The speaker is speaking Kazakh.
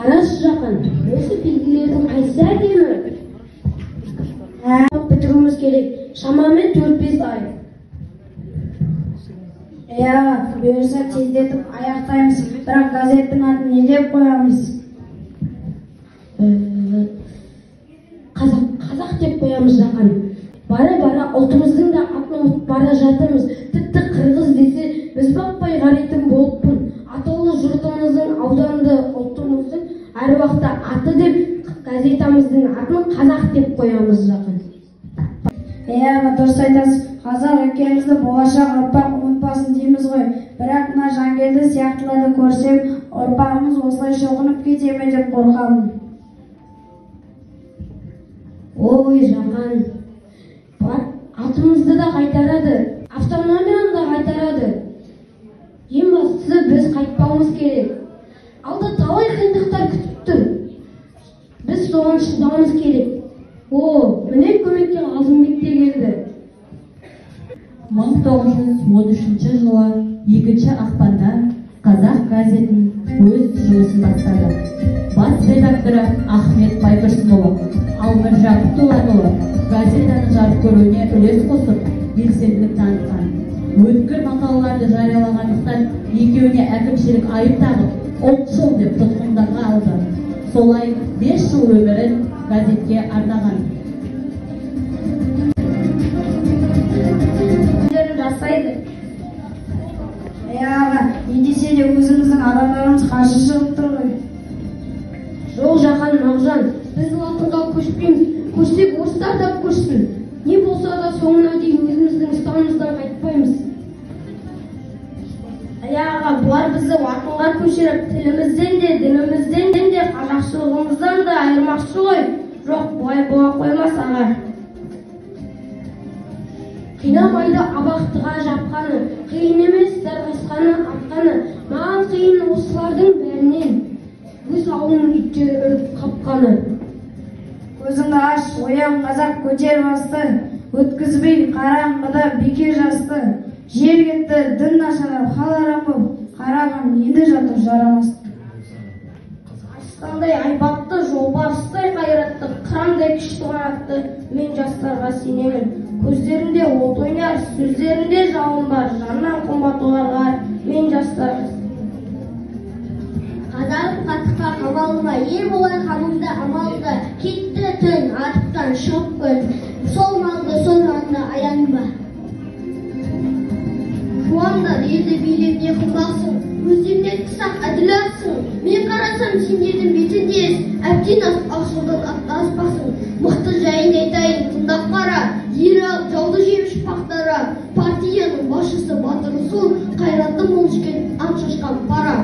Қарашы Жақан, осы белгілердің қайсысы әдемі? Бітіруіміз керек, шамамен 4-5 ай. Бұйырса тездетіп аяқтаймыз, бірақ газеттің атын не деп қоямыз? Қазақ деп қоямыз Жақан. Бара-бара ұлтымыздың да атын ұмытып бара жатырмыз. Тіпті қырғыз десе біз бақпай қарайтын болыппын. Атаулы жұртымыздың, ауданды ұлтымыздың әруақта аты деп газетамыздың атын қазақ деп қоямыз Жақан. Дұрыс айтасыз. Қазақ екенімізді болашақ ұрпақ ұмытпасын дейміз ғой. Бірақ мына Жангелді сияқтыларды көрсем, ұрпағымыз осылай шоқынып кете ме деп қорқамын. Ой Жақан, атымызды да қайтарады, автономияны да қайтарады. Ең бастысы біз қайтпауымыз керек. Алда талай қиындықтар күтіп тұр. Біз соған шыдауымыз керек. Міне көмекке Алтынбек те келді. 1913 жылы 2 ақпанда Қазақ газетін өз жұмысын бастады. Бас редакторы Ахмет Байтұрсынұлы, ал Міржақып Дулатұлы газетаны жарық көруіне үлес қосып, белсенділік танытқан. Өткір мақалаларды жариялағандықтан екеуіне әкімшілік айып тағып, ұлтшыл деп тұтқындарға алды. Солай 5 жыл өмірін газетке арнаған. Жасайды. Не десе де өзіміздің адамдарымыз қарсы шығып тұр ғой. Жоқ Жақан, Мағжан, біз латынға көшпейміз. Көшсек орыстар да көшсін. Не болса да соңына дейін өзіміздің ұстанымыздан қайтпаймыз. Бұлар бізді латынға көшіріп, тілімізден де, дінімізден де, қазақшылығымыздан да айырмақшы ғой. Жоқ, бұлай бола қоймас аға. Қинамайды абақтыға жапқаны, қиын емес сарғасқаны, атқаны. Маған қиын осылардың бәрінен, өз ауылының иттері үріп қапқаны. Көзіңді аш, оян қазақ көтер басты, өткізбей қараңғыда бекер жасты. Жер кетті, дін нашарап, хал арам, қарағым енді жатыр жарамасты. Арыстандай айбатты, жолбарыстай қайратты, қырандай күшті қанатты мен жастарға сенемін. Көздерінде от ойнар, сөздерінде жалын бар, жаннан қымбат оларға мен жастарға. Қазағым қатыққа қамалға, ел болар қамымда амалға, кетті түн, артықтан шығып күн, сол малды сорғанда аянба. Жуандар елді билеп не қылмақсың, өздеріне қысақ әділ ақсың, мен қарасам сендердің бетіндес, әбден ақшылдан аспақсың. Мықты жайын айтайын, тыңдап қара, ер алып жауды жеміш пақтара, партияның басшысы батыры сол, қайратты мол жігіт ат шашқан пара.